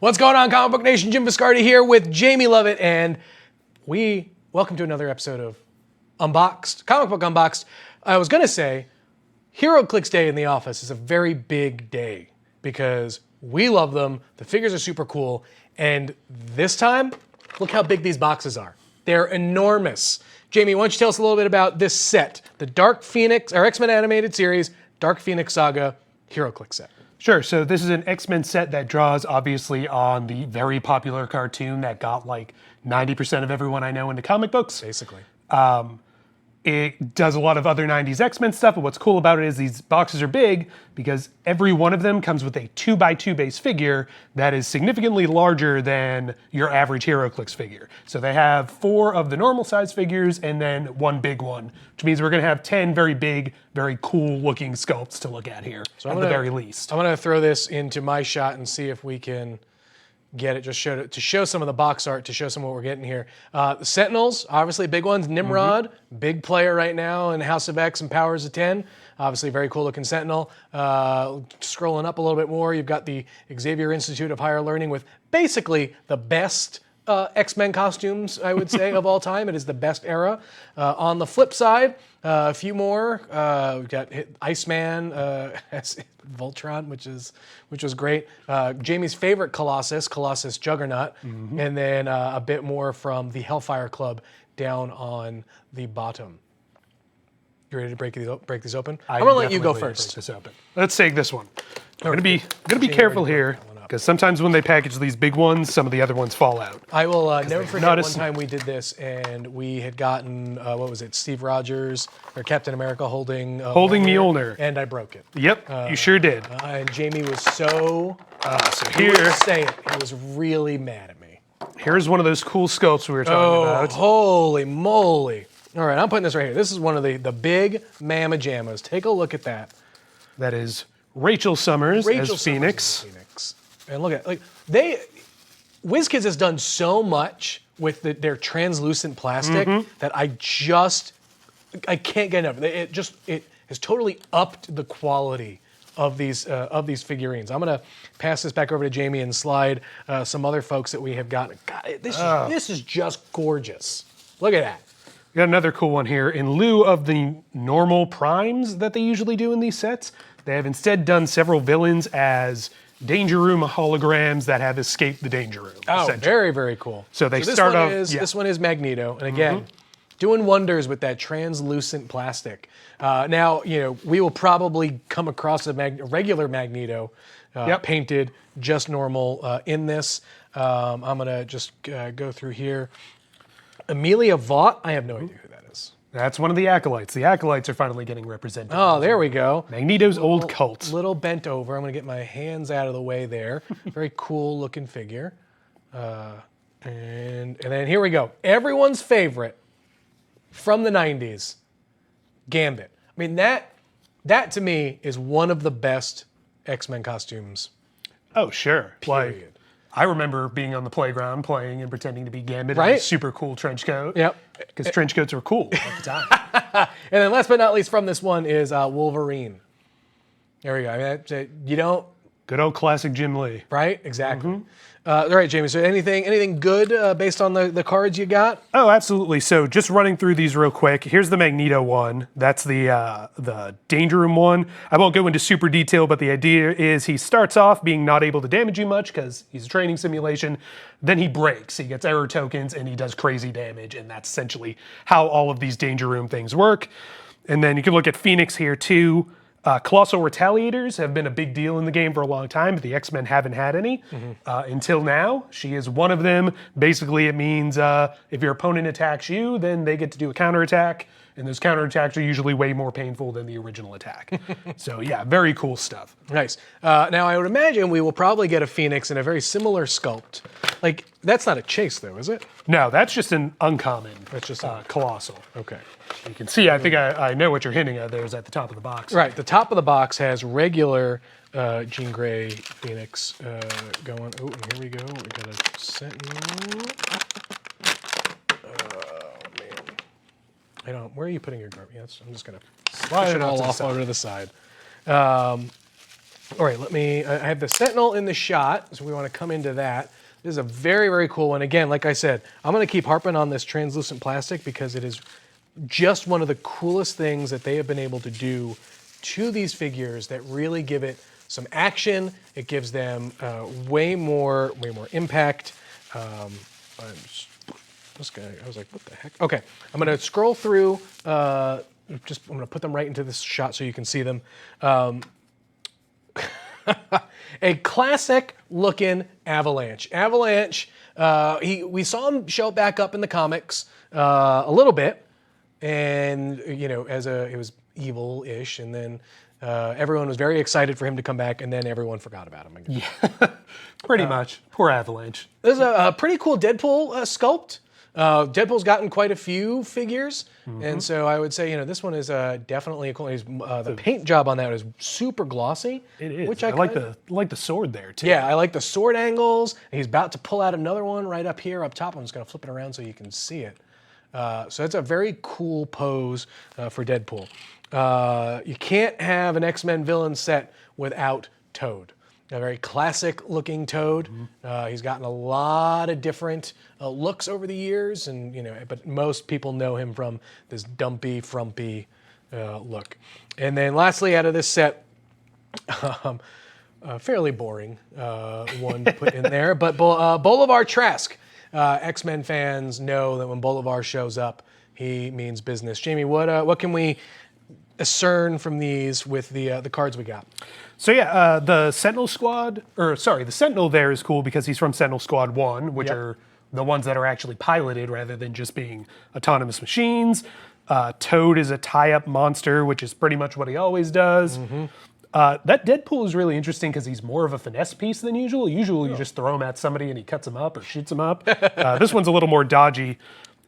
What's going on, Comic Book Nation? Jim Viscardi here with Jamie Lovett, and welcome to another episode of Unboxed, Comic Book Unboxed. I was gonna say, HeroClix Day in the office is a very big day because we love them, the figures are super cool, and this time, look how big these boxes are. They're enormous. Jamie, why don't you tell us a little bit about this set, the Dark Phoenix, or X-Men animated series, Dark Phoenix Saga HeroClix set. Sure, so this is an X-Men set that draws obviously on the very popular cartoon that got like 90% of everyone I know into comic books. Basically. It does a lot of other 90s X-Men stuff, but what's cool about it is these boxes are big because every one of them comes with a 2x2 base figure that is significantly larger than your average HeroClix figure. So they have 4 of the normal size figures and then 1 big one, which means we're gonna have 10 very big, very cool looking sculpts to look at here, so at the very least. I'm gonna throw this into my shot and see if we can get it, to show some of the box art, to show some of what we're getting here. The Sentinels, obviously big ones. Nimrod, big player right now in House of X and Powers of 10. Obviously very cool looking Sentinel. Scrolling up a little bit more, you've got the Xavier Institute of Higher Learning with basically the best X-Men costumes, I would say, of all time. It is the best era. On the flip side, a few more. We've got Iceman, Voltron, which was great. Jamie's favorite Colossus Juggernaut, and then a bit more from the Hellfire Club down on the bottom. You ready to break these open? I'm gonna let you go first. Break this open. Let's take this one. I'm gonna be careful here because sometimes when they package these big ones, some of the other ones fall out. I will never forget one time we did this and we had gotten what was it, Steve Rogers or Captain America holding Mjolnir, and I broke it. Yep, you sure did. And Jamie was so here, he was really mad at me. Here's one of those cool sculpts we were talking about. Holy moly! All right, I'm putting this right here. This is one of the big mamma jammas. Take a look at that. That is Rachel Summers as Phoenix. And look at WizKids has done so much with their translucent plastic that I can't get enough. It has totally upped the quality of these figurines. I'm gonna pass this back over to Jamie and slide some other folks that we have gotten. God, this is just gorgeous. Look at that. We got another cool one here. In lieu of the normal primes that they usually do in these sets, they have instead done several villains as Danger Room holograms that have escaped the Danger Room. Oh, very, very cool. So they start off. This one is Magneto, and again, doing wonders with that translucent plastic. Now, we will probably come across a regular Magneto painted just normal in this. I'm gonna just go through here. Amelia Vaught, I have no idea who that is. That's one of the Acolytes. The Acolytes are finally getting represented. Oh, there we go. Magneto's old cult. Little bent over. I'm going to get my hands out of the way there. Very cool looking figure. And then here we go. Everyone's favorite from the 90s, Gambit. I mean, that to me is one of the best X-Men costumes. Oh, sure. Period. Like, I remember being on the playground playing and pretending to be Gambit in a super cool trench coat. Yep. Because trench coats were cool at the time. And then last but not least from this one is Wolverine. There we go. I mean, Good old classic Jim Lee. Right? Exactly. All right, Jamie, so anything good based on the cards you got? Oh, absolutely. So just running through these real quick. Here's the Magneto one. That's the Danger Room one. I won't go into super detail, but the idea is he starts off being not able to damage you much because he's a training simulation. Then he breaks. He gets error tokens and he does crazy damage. And that's essentially how all of these Danger Room things work. And then you can look at Phoenix here too. Colossal Retaliators have been a big deal in the game for a long time, but the X-Men haven't had any until now. She is one of them. Basically, it means if your opponent attacks you, then they get to do a counterattack, and those counterattacks are usually way more painful than the original attack. So yeah, very cool stuff. Nice. Now, I would imagine we will probably get a Phoenix in a very similar sculpt. Like, that's not a chase, though, is it? No, that's just an uncommon. That's just Colossal. Okay. You can see, I think I know what you're hinting at there is at the top of the box. Right, the top of the box has regular Jean Grey Phoenix going. Oh, and here we go. We got a Sentinel. Oh, man. Where are you putting your garbage? Yes, I'm just going to push it all off over to the side. All right, I have the Sentinel in the shot, so we want to come into that. This is a very, very cool one. Again, like I said, I'm going to keep harping on this translucent plastic because it is just one of the coolest things that they have been able to do to these figures that really give it some action. It gives them way more impact. This guy, I was like, what the heck? Okay, I'm going to scroll through. I'm going to put them right into this shot so you can see them. A classic looking Avalanche. Avalanche, we saw him show back up in the comics a little bit, and you know, it was evil-ish, and then everyone was very excited for him to come back, and then everyone forgot about him again. Yeah, pretty much. Poor Avalanche. There's a pretty cool Deadpool sculpt. Deadpool's gotten quite a few figures, and so I would say, you know, this one is definitely a cool. The paint job on that is super glossy. It is. Which I like the sword there too. Yeah, I like the sword angles. He's about to pull out another one right up here, up top. I'm just going to flip it around so you can see it. So it's a very cool pose for Deadpool. You can't have an X-Men villain set without Toad. A very classic looking Toad. He's gotten a lot of different looks over the years, and you know, but most people know him from this dumpy, frumpy look. And then lastly, out of this set, fairly boring one to put in there, but Bolivar Trask. X-Men fans know that when Bolivar shows up, he means business. Jamie, what can we discern from these with the cards we got? So yeah, the Sentinel Squad, the Sentinel there is cool because he's from Sentinel Squad 1, which are the ones that are actually piloted rather than just being autonomous machines. Toad is a tie-up monster, which is pretty much what he always does. That Deadpool is really interesting because he's more of a finesse piece than usual. Usually you just throw him at somebody and he cuts him up or shoots him up. This one's a little more dodgy.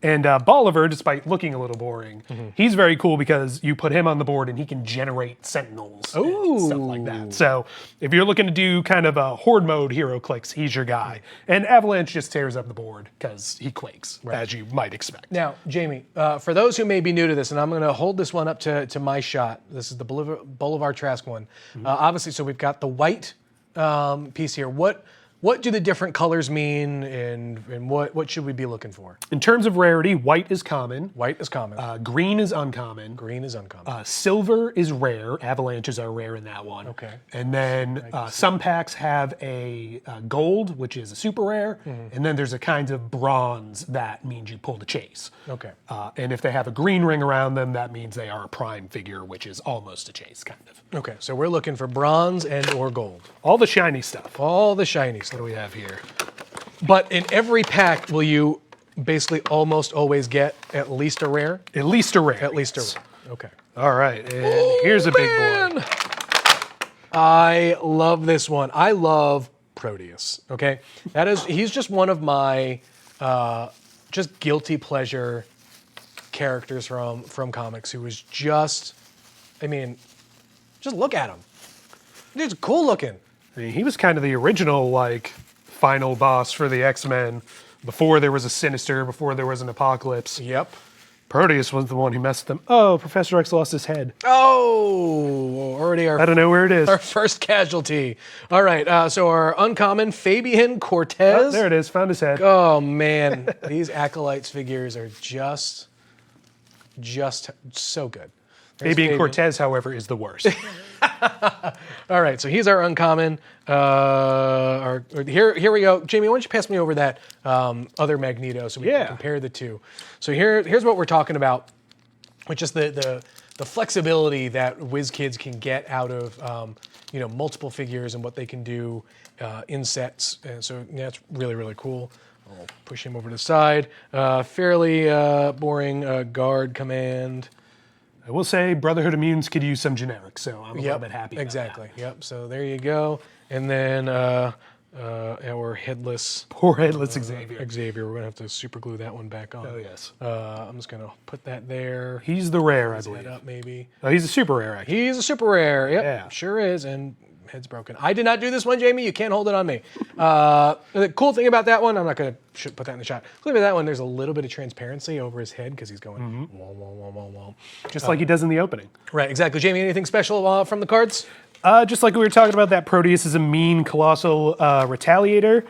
And Bolivar, despite looking a little boring, he's very cool because you put him on the board and he can generate sentinels and stuff like that. So if you're looking to do kind of a horde mode HeroClix, he's your guy. And Avalanche just tears up the board because he quakes, as you might expect. Now, Jamie, for those who may be new to this, and I'm going to hold this one up to my shot. This is the Bolivar Trask one. Obviously, so we've got the white piece here. What do the different colors mean, and what should we be looking for? In terms of rarity, white is common. White is common. Green is uncommon. Green is uncommon. Silver is rare. Avalanches are rare in that one. Okay. And then some packs have a gold, which is a super rare. And then there's a kind of bronze that means you pull the chase. Okay. And if they have a green ring around them, that means they are a prime figure, which is almost a chase, kind of. Okay, so we're looking for bronze and or gold. All the shiny stuff. All the shiny stuff. What do we have here? But in every pack, will you basically almost always get at least a rare? At least a rare. At least a rare. Okay. All right, and here's a big boy. I love this one. I love Proteus. Okay, he's just one of my just guilty pleasure characters from comics who was just, I mean, just look at him. He's cool looking. I mean, he was kind of the original, like, final boss for the X-Men before there was a Sinister, before there was an Apocalypse. Yep. Proteus was the one who messed them. Oh, Professor X lost his head. Oh, already I don't know where it is. our first casualty. All right, so our uncommon Fabian Cortez. Oh, there it is. Found his head. Oh man, these Acolytes figures are just so good. Fabian Cortez, however, is the worst. All right, so he's our uncommon. Here we go. Jamie, why don't you pass me over that other Magneto so we can compare the two. So here's what we're talking about, which is the flexibility that WizKids can get out of multiple figures and what they can do in sets. And so that's really, really cool. I'll push him over to the side. Fairly boring guard command. I will say Brotherhood of Mutants could use some generics, so I'm a little bit happy about that. Yep, so there you go. And then our headless... Poor headless Xavier. Xavier, we're going to have to super glue that one back on. Oh, yes. I'm just going to put that there. He's the rare, I believe. Head up, maybe. Oh, he's a super rare, actually. He's a super rare, yep. Yeah. Sure is, and head's broken. I did not do this one, Jamie. You can't hold it on me. The cool thing about that one, I'm not going to put that in the shot. Look at that one. There's a little bit of transparency over his head because he's going wah, wah, wah, wah, wah. Just like he does in the opening. Right, exactly. Jamie, anything special from the cards? Just like we were talking about, that Proteus is a mean, colossal retaliator.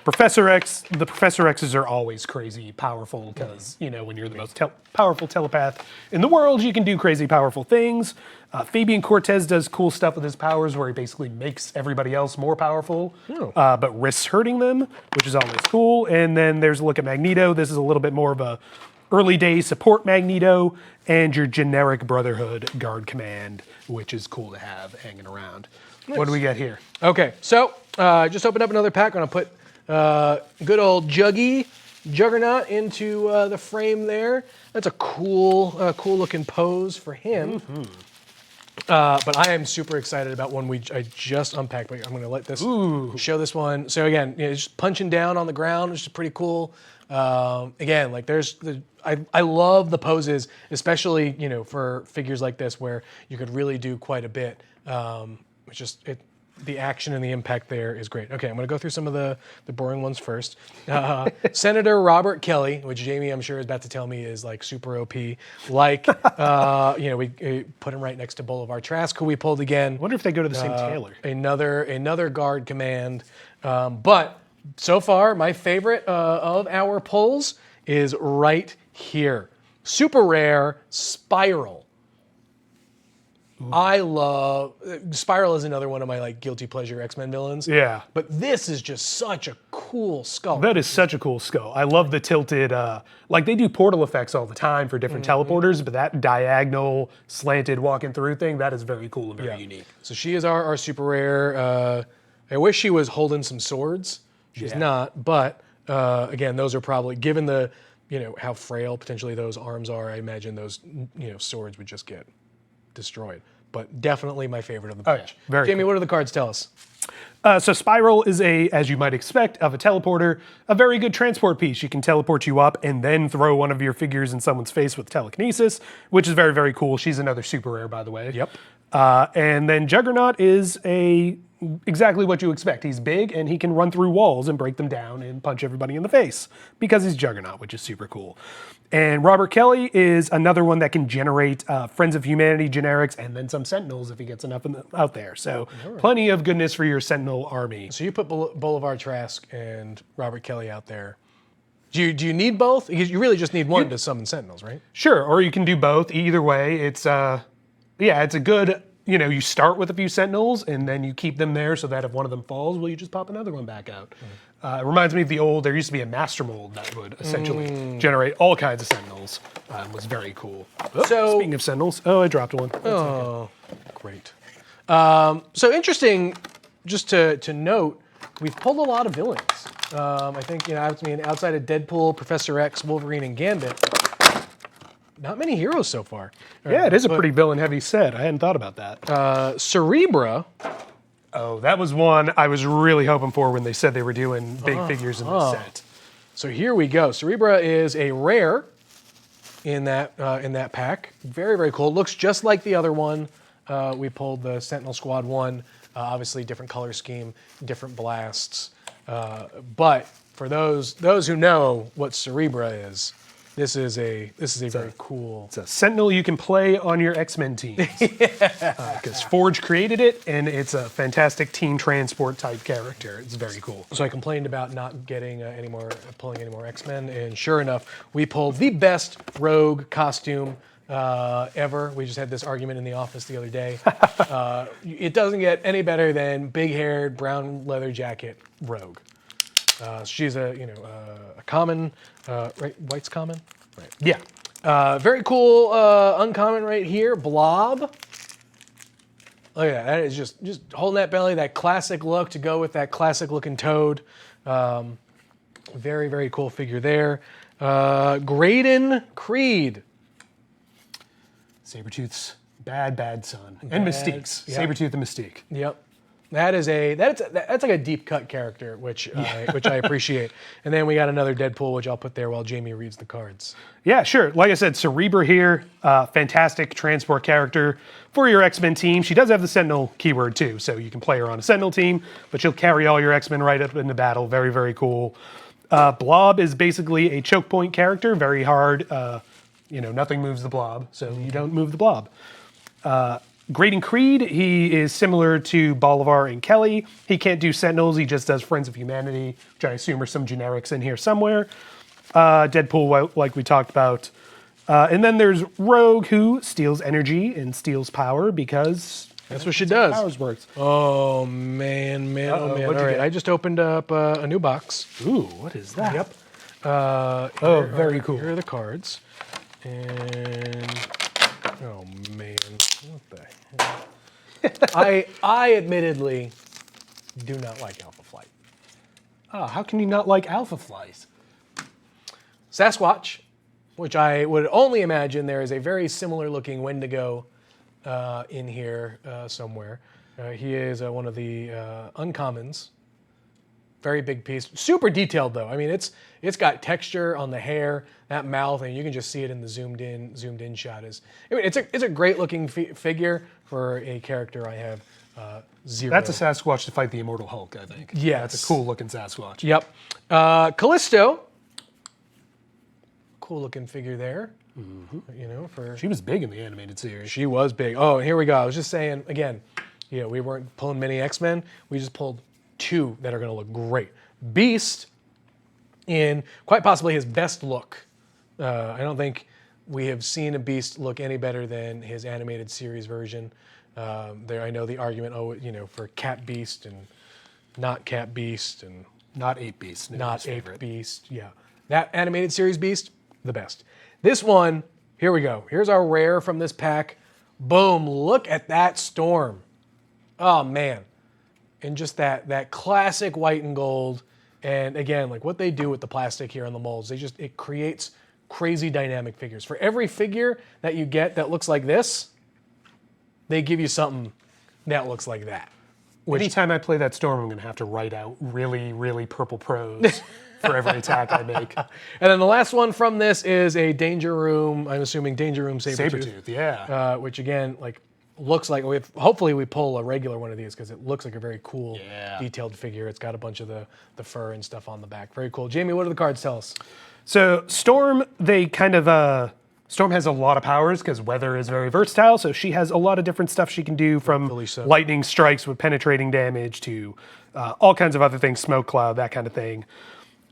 Professor X, the Professor X's are always crazy powerful because, you know, when you're the most powerful telepath in the world, you can do crazy powerful things. Fabian Cortez does cool stuff with his powers where he basically makes everybody else more powerful, but risks hurting them, which is always cool. And then there's a look at Magneto. This is a little bit more of a early day support Magneto and your generic Brotherhood Guard Command, which is cool to have hanging around. Nice. What do we got here? Okay, so just opened up another pack. I'm going to put good old Juggernaut into the frame there. That's a cool looking pose for him. Mm-hmm. But I am super excited about one I just unpacked. But I'm going to let this show this one. So again, you know, just punching down on the ground, which is pretty cool. Again, like I love the poses, especially, you know, for figures like this where you could really do quite a bit. The action and the impact there is great. Okay, I'm going to go through some of the boring ones first. Senator Robert Kelley, which Jamie, I'm sure, is about to tell me is like super OP. Like, you know, we put him right next to Boulevard Trask, who we pulled again. I wonder if they go to the same tailor. Another guard command. But so far, my favorite of our pulls is right here. Super rare Spiral. I love Spiral is another one of my like guilty pleasure X-Men villains. Yeah. But this is just such a cool skull. That is such a cool skull. I love the tilted, like they do portal effects all the time for different teleporters, but that diagonal slanted walking through thing, that is very cool and very unique. So she is our super rare. I wish she was holding some swords. She's not, but again, those are probably, given the, you know, how frail potentially those arms are, I imagine those, you know, swords would just get destroyed. But definitely my favorite of the bunch. Very Jamie, cool. what do the cards tell us? So Spiral is as you might expect, of a teleporter, a very good transport piece. She can teleport you up and then throw one of your figures in someone's face with telekinesis, which is very, very cool. She's another super rare, by the way. Yep. And then Juggernaut is exactly what you expect. He's big and he can run through walls and break them down and punch everybody in the face because he's Juggernaut, which is super cool. And Robert Kelley is another one that can generate Friends of Humanity generics and then some Sentinels if he gets enough out there. So plenty of goodness for your Sentinel army. So you put Boulevard Trask and Robert Kelley out there. Do you need both? Because you really just need one to summon Sentinels, right? Sure, or you can do both. Either way, it's it's a good, you know, you start with a few Sentinels and then you keep them there so that if one of them falls, well, you just pop another one back out. It reminds me of there used to be a master mold that would essentially generate all kinds of Sentinels. It was very cool. So, speaking of Sentinels, I dropped one. Great. So interesting, just to note, we've pulled a lot of villains. I think, you know, outside of Deadpool, Professor X, Wolverine, and Gambit, not many heroes so far. Yeah, it is a pretty villain-heavy set. I hadn't thought about that. Cerebra. Oh, that was one I was really hoping for when they said they were doing big figures in this set. So here we go. Cerebra is a rare in that pack. Very, very cool. Looks just like the other one. We pulled the Sentinel Squad one. Obviously, different color scheme, different blasts. But for those who know what Cerebra is, this is a very cool. It's a Sentinel you can play on your X-Men team. Because Forge created it, and it's a fantastic team transport type character. It's very cool. So I complained about not getting pulling any more X-Men, and sure enough, we pulled the best Rogue costume ever. We just had this argument in the office the other day. It doesn't get any better than big-haired, brown leather jacket Rogue. She's a common, right? White's common, right? Yeah. Very cool, uncommon right here. Blob. Look at that. That is just holding that belly, that classic look to go with that classic looking Toad. Very, very cool figure there. Graydon Creed. Sabretooth's bad son. And Mystique's. Yep. Sabretooth and Mystique. Yep. That's like a deep cut character, which I appreciate. And then we got another Deadpool, which I'll put there while Jamie reads the cards. Yeah, sure. Like I said, Cerebra here, fantastic transport character for your X-Men team. She does have the Sentinel keyword too, so you can play her on a Sentinel team, but she'll carry all your X-Men right up into battle. Very, very cool. Blob is basically a choke point character, very hard. Nothing moves the Blob, so you don't move the Blob. Grading Creed, he is similar to Bolivar and Kelley. He can't do Sentinels, he just does Friends of Humanity, which I assume are some generics in here somewhere. Deadpool, like we talked about. And then there's Rogue, who steals energy and steals power because that's what she does. Powers works. Oh, man. Oh, man. All right, I just opened up a new box. Ooh, what is that? Yep. Very cool. Here are the cards. And, oh, man. What the hell? I admittedly do not like Alpha Flight. How can you not like Alpha Flies? Sasquatch, which I would only imagine there is a very similar looking Wendigo in here somewhere. He is one of the uncommons. Very big piece. Super detailed though. I mean, it's got texture on the hair, that mouth, and you can just see it in the zoomed in shot. It's a great looking figure for a character I have zero. That's a Sasquatch to fight the Immortal Hulk, I think. Yes. That's a cool looking Sasquatch. Yep. Callisto. Cool looking figure there. You know, She was big in the animated series. she was big. Oh, and here we go. I was just saying again, we weren't pulling many X-Men. We just pulled 2 that are going to look great. Beast in quite possibly his best look. I don't think we have seen a Beast look any better than his animated series version. There, I know the argument, for Cat Beast and not Cat Beast and Not Ape Beast. not Ape Beast. Yeah, that animated series Beast, the best. This one, here we go. Here's our rare from this pack. Boom! Look at that Storm. Oh man, and just that classic white and gold. And again, like what they do with the plastic here on the molds, it creates crazy dynamic figures. For every figure that you get that looks like this, they give you something that looks like that. Anytime I play that Storm, I'm going to have to write out really, really purple prose for every attack I make. And then the last one from this is a Danger Room, I'm assuming Danger Room Sabretooth. Sabretooth, yeah. Which again, looks like, hopefully we pull a regular one of these because it looks like a very cool, detailed figure. It's got a bunch of the fur and stuff on the back. Very cool. Jamie, what do the cards tell us? So Storm, Storm has a lot of powers because weather is very versatile, so she has a lot of different stuff she can do, from lightning strikes with penetrating damage to all kinds of other things, smoke cloud, that kind of thing.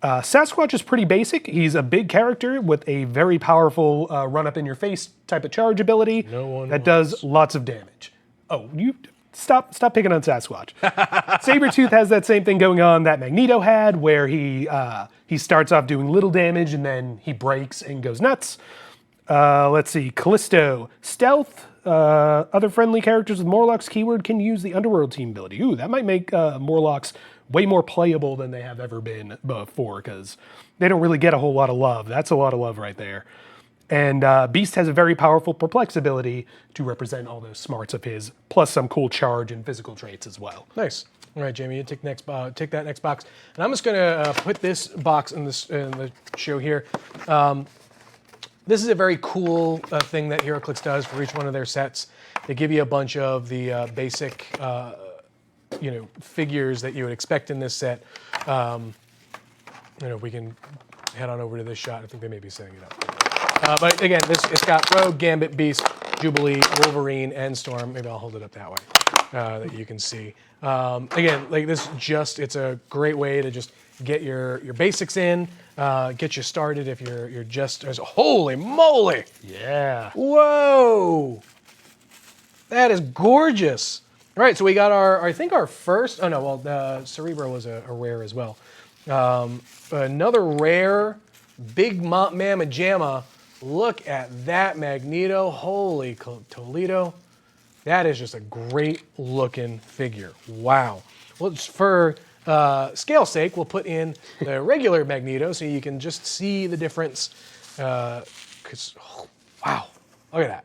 Sasquatch is pretty basic. He's a big character with a very powerful run-up-in-your-face type of charge ability that does lots of damage. Oh, you stop picking on Sasquatch. Sabretooth has that same thing going on that Magneto had, where he starts off doing little damage and then he breaks and goes nuts. Let's see, Callisto, stealth. Other friendly characters with Morlock's keyword can use the Underworld team ability. Ooh, that might make Morlocks way more playable than they have ever been before, because they don't really get a whole lot of love. That's a lot of love right there. And Beast has a very powerful Perplex ability to represent all those smarts of his, plus some cool charge and physical traits as well. Nice. All right, Jamie, you take that next box, and I'm just gonna put this box in the show here. This is a very cool thing that HeroClix does for each one of their sets. They give you a bunch of the basic, figures that you would expect in this set. We can head on over to this shot. I think they may be setting it up. But again, it's got Rogue, Gambit, Beast, Jubilee, Wolverine, and Storm. Maybe I'll hold it up that way that you can see. Again, it's a great way to just get your basics in, get you started if you're just, holy moly! Yeah. Whoa! That is gorgeous. All right, so we got our first, Cerebro was a rare as well. Another rare, big mamma jamma. Look at that Magneto, holy Toledo. That is just a great looking figure. Wow. Well, for scale's sake, we'll put in the regular Magneto so you can just see the difference. Wow, look at that.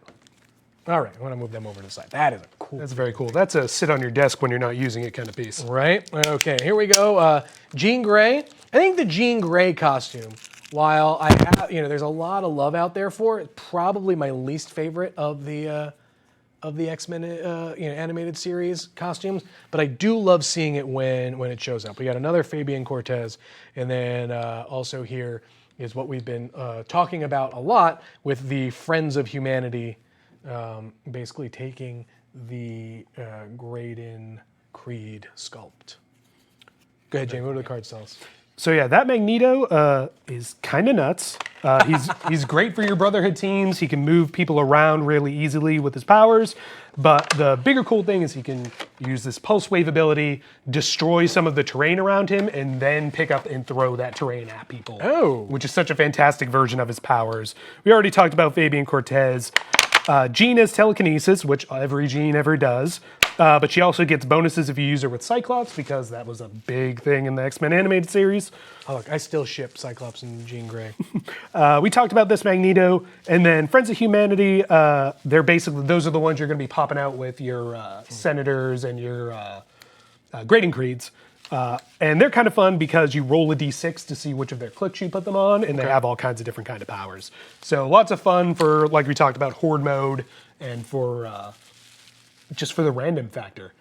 All right, I'm gonna move them over to the side. That is a cool. That's very cool. That's a sit on your desk when you're not using it kind of piece. Right, okay, here we go. Jean Grey. I think the Jean Grey costume, while I have, there's a lot of love out there for it, probably my least favorite of the X-Men animated series costumes, but I do love seeing it when it shows up. We got another Fabian Cortez, and then also here is what we've been talking about a lot with the Friends of Humanity, basically taking the Graydon Creed sculpt. Go ahead, Jamie. What do the cards tell us? So yeah, that Magneto is kind of nuts. He's great for your Brotherhood teams. He can move people around really easily with his powers. But the bigger cool thing is he can use this pulse wave ability, destroy some of the terrain around him, and then pick up and throw that terrain at people. Oh. Which is such a fantastic version of his powers. We already talked about Fabian Cortez. Jean has telekinesis, which every Jean ever does. But she also gets bonuses if you use her with Cyclops, because that was a big thing in the X-Men animated series. Oh, look, I still ship Cyclops and Jean Grey. We talked about this Magneto, and then Friends of Humanity, they're basically, those are the ones you're going to be popping out with your Senators and your Grading Creeds. And they're kind of fun because you roll a d6 to see which of their clicks you put them on, and they have all kinds of different kind of powers. So lots of fun for, like we talked about, Horde mode, and for just for the random factor.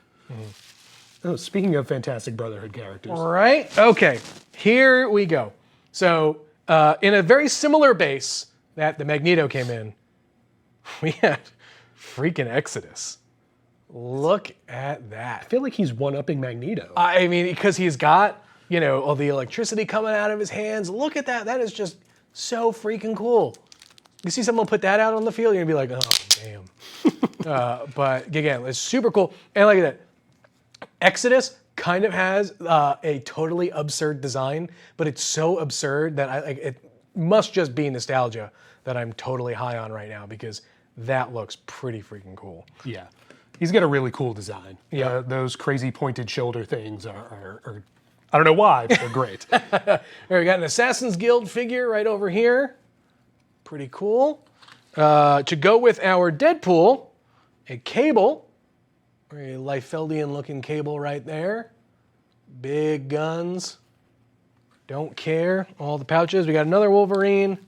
Oh, speaking of Fantastic Brotherhood characters. Right? Okay, here we go. So in a very similar base that the Magneto came in, we had freaking Exodus. Look at that. I feel like he's one-upping Magneto. I mean, because he's got, you know, all the electricity coming out of his hands. Look at that. That is just so freaking cool. You see someone put that out on the field, you're going to be like, oh, damn. But again, it's super cool. And like that, Exodus kind of has a totally absurd design, but it's so absurd that it must just be nostalgia that I'm totally high on right now, because that looks pretty freaking cool. Yeah. He's got a really cool design. Yeah. Those crazy pointed shoulder things are I don't know why, but they're great. We got an Assassin's Guild figure right over here. Pretty cool. To go with our Deadpool, a Cable, very Liefeldian looking Cable right there. Big guns. Don't care. All the pouches. We got another Wolverine.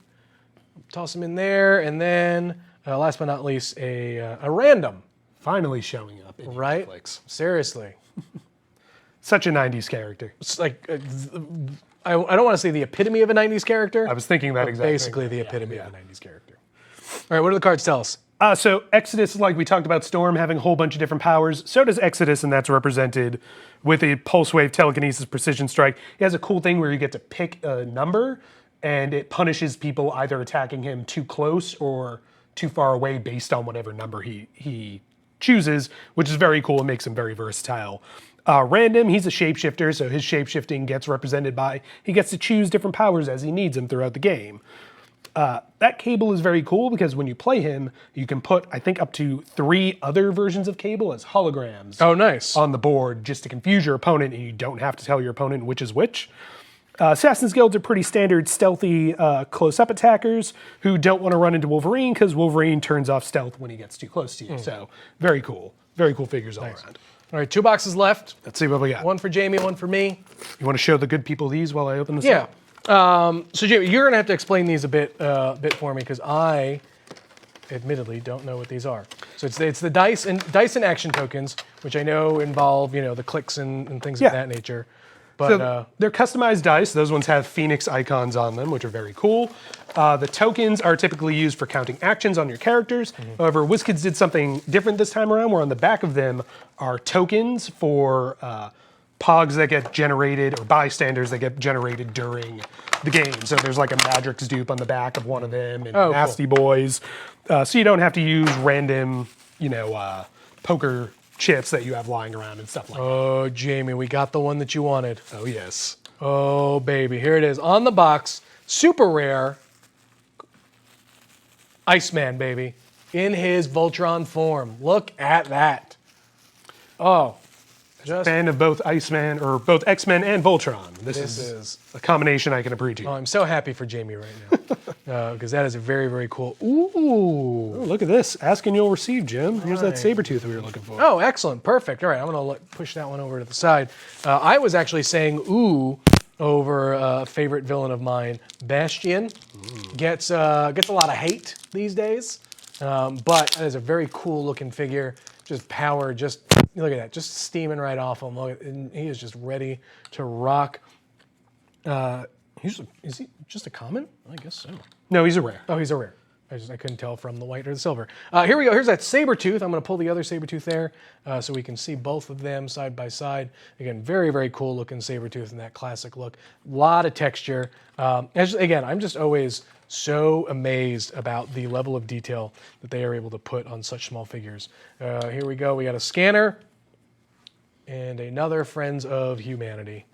Toss him in there. And then, last but not least, a random. Finally showing up in Right? HeroClix. Seriously. Such a 90s character. It's like, I don't want to say the epitome of a 90s character. I was thinking that exactly. Basically the epitome of a 90s character. All right, what do the cards tell us? So Exodus, like we talked about Storm having a whole bunch of different powers, so does Exodus, and that's represented with a Pulse Wave, Telekinesis, Precision Strike. He has a cool thing where you get to pick a number, and it punishes people either attacking him too close or too far away based on whatever number he chooses, which is very cool and makes him very versatile. Random, he's a shapeshifter, so his shapeshifting gets represented by, he gets to choose different powers as he needs them throughout the game. That Cable is very cool because when you play him, you can put, I think, up to 3 other versions of Cable as holograms. Oh, nice. On the board just to confuse your opponent, and you don't have to tell your opponent which is which. Assassin's Guilds are pretty standard stealthy close-up attackers who don't want to run into Wolverine because Wolverine turns off stealth when he gets too close to you. So very cool. Very cool figures all around. All right, 2 boxes left. Let's see what we got. One for Jamie, one for me. You want to show the good people these while I open this Yeah. up? So Jamie, you're gonna have to explain these a bit for me, because I, admittedly, don't know what these are. So it's the dice and action tokens, which I know involve, you know, the clicks and things of that nature. But So they're customized dice. Those ones have Phoenix icons on them, which are very cool. The tokens are typically used for counting actions on your characters. However, WizKids did something different this time around, where on the back of them are tokens for pogs that get generated, or bystanders that get generated during the game. So there's like a Madrix dupe on the back of one of them, and Nasty Boys. So you don't have to use random, you know, poker chips that you have lying around and stuff like that. oh, Jamie, we got the one that you wanted. Oh, yes. Oh, baby, here it is on the box. Super rare. Iceman, baby, in his Voltron form. Look at that. Oh, just Fan of both Iceman, or both X-Men and Voltron. This this is is. a combination I can appreciate. Oh, I'm so happy for Jamie right now, because that is a very, very cool. Ooh. Oh, look at this. Ask and you'll receive, Jim. Here's that saber tooth we were looking for. Oh, excellent. Perfect. All right, I'm going to push that one over to the side. I was actually saying ooh over a favorite villain of mine, Bastion. Gets a lot of hate these days, but that is a very cool looking figure. Just power, just look at that, just steaming right off him. Look, and he is just ready to rock. Is he just a common? I guess so. No, he's a rare. Oh, he's a rare. I couldn't tell from the white or the silver. Here we go. Here's that Sabretooth. I'm going to pull the other Sabretooth there so we can see both of them side by side. Again, very, very cool looking Sabretooth in that classic look. A lot of texture. Again, I'm just always so amazed about the level of detail that they are able to put on such small figures. Here we go. We got a scanner and another Friends of Humanity.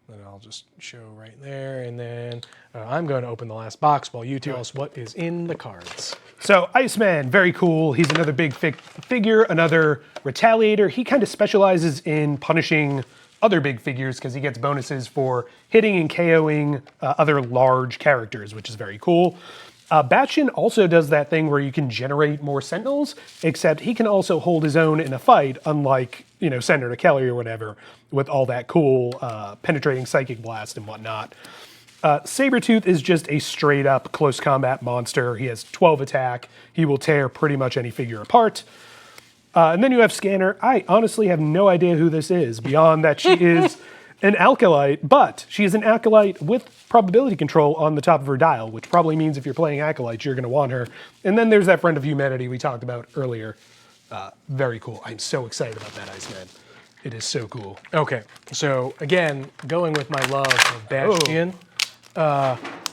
And I'll just show right there. And then I'm going to open the last box while you tell us what is in the cards. So Iceman, very cool. He's another big figure, another retaliator. He kind of specializes in punishing other big figures because he gets bonuses for hitting and KOing other large characters, which is very cool. Bastion also does that thing where you can generate more Sentinels, except he can also hold his own in a fight, unlike, Senator Kelley or whatever, with all that cool penetrating psychic blast and whatnot. Sabretooth is just a straight up close combat monster. He has 12 attack. He will tear pretty much any figure apart. And then you have Scanner. I honestly have no idea who this is, beyond that she is an Acolyte, but she is an Acolyte with probability control on the top of her dial, which probably means if you're playing Acolytes, you're going to want her. And then there's that Friend of Humanity we talked about earlier. Very cool. I'm so excited about that Iceman. It is so cool. Okay, so again, going with my love of Bastion,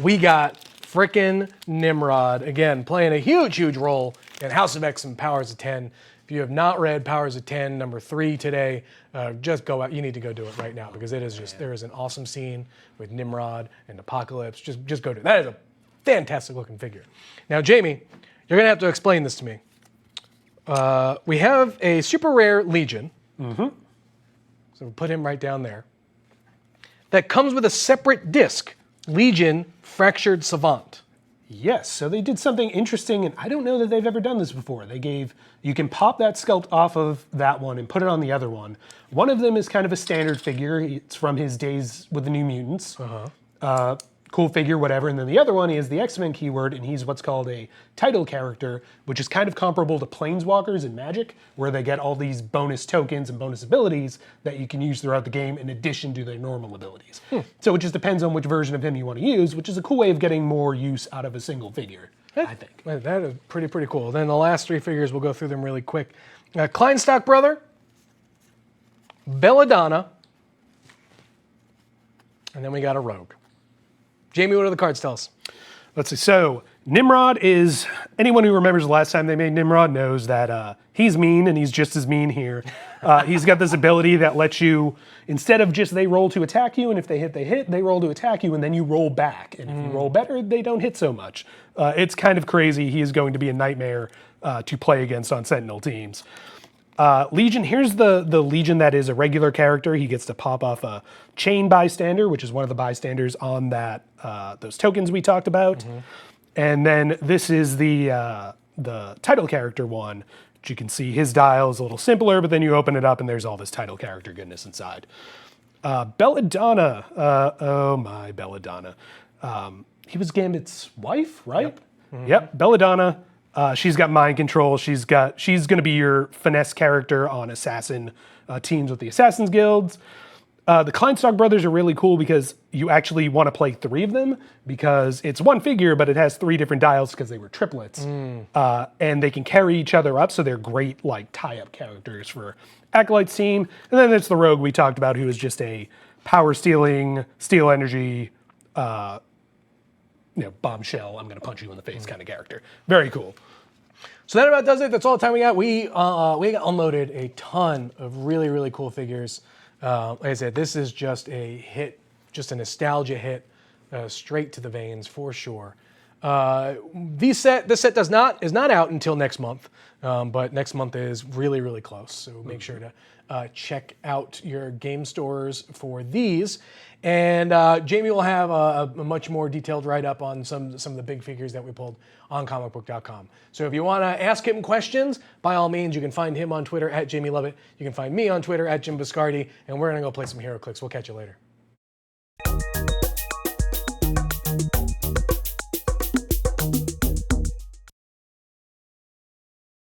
we got frickin' Nimrod, again, playing a huge, huge role in House of X and Powers of 10. If you have not read Powers of 10, number 3 today, just go out. You need to go do it right now because it is just, there is an awesome scene with Nimrod and Apocalypse. Just go do it. That is a fantastic looking figure. Now, Jamie, you're going to have to explain this to me. We have a super rare Legion. So we'll put him right down there. That comes with a separate disc, Legion Fractured Savant. Yes, so they did something interesting, and I don't know that they've ever done this before. You can pop that sculpt off of that one and put it on the other one. One of them is kind of a standard figure. It's from his days with the New Mutants. Cool figure, whatever. And then the other one is the X-Men keyword, and he's what's called a title character, which is kind of comparable to Planeswalkers in Magic, where they get all these bonus tokens and bonus abilities that you can use throughout the game in addition to their normal abilities. So it just depends on which version of him you want to use, which is a cool way of getting more use out of a single figure, I think. Well, that is pretty cool. Then the last 3 figures, we'll go through them really quick. Kleinstock Brother, Belladonna, and then we got a Rogue. Jamie, what do the cards tell us? Let's see. So Nimrod is, anyone who remembers the last time they made Nimrod knows that he's mean, and he's just as mean here. He's got this ability that lets you, instead of just they roll to attack you, and if they hit, they roll to attack you, and then you roll back. And if you roll better, they don't hit so much. It's kind of crazy. He is going to be a nightmare to play against on Sentinel teams. Legion, here's the Legion that is a regular character. He gets to pop off a chain bystander, which is one of the bystanders on that those tokens we talked about. And then this is the title character one, which you can see his dial is a little simpler, but then you open it up and there's all this title character goodness inside. Belladonna, oh my Belladonna. He was Gambit's wife, right? Yep, Belladonna. She's got mind control. She's going to be your finesse character on assassin teams with the Assassin's Guilds. The Kleinstock brothers are really cool because you actually want to play 3 of them because it's one figure, but it has 3 different dials because they were triplets. And they can carry each other up, so they're great like tie-up characters for Acolyte's team. And then there's the Rogue we talked about, who is just a power-stealing, steal energy, bombshell, I'm going to punch you in the face kind of character. Very cool. So that about does it. That's all the time we got. We unloaded a ton of really, really cool figures. Like I said, this is just a hit, just a nostalgia hit, straight to the veins for sure. This set is not out until next month, but next month is really, really close. So make sure to check out your game stores for these. And Jamie will have a much more detailed write-up on some of the big figures that we pulled on Comicbook.com. So if you want to ask him questions, by all means, you can find him on Twitter at Jamie Lovett. You can find me on Twitter at Jim Biscardi, and we're going to go play some HeroClix. We'll catch you later.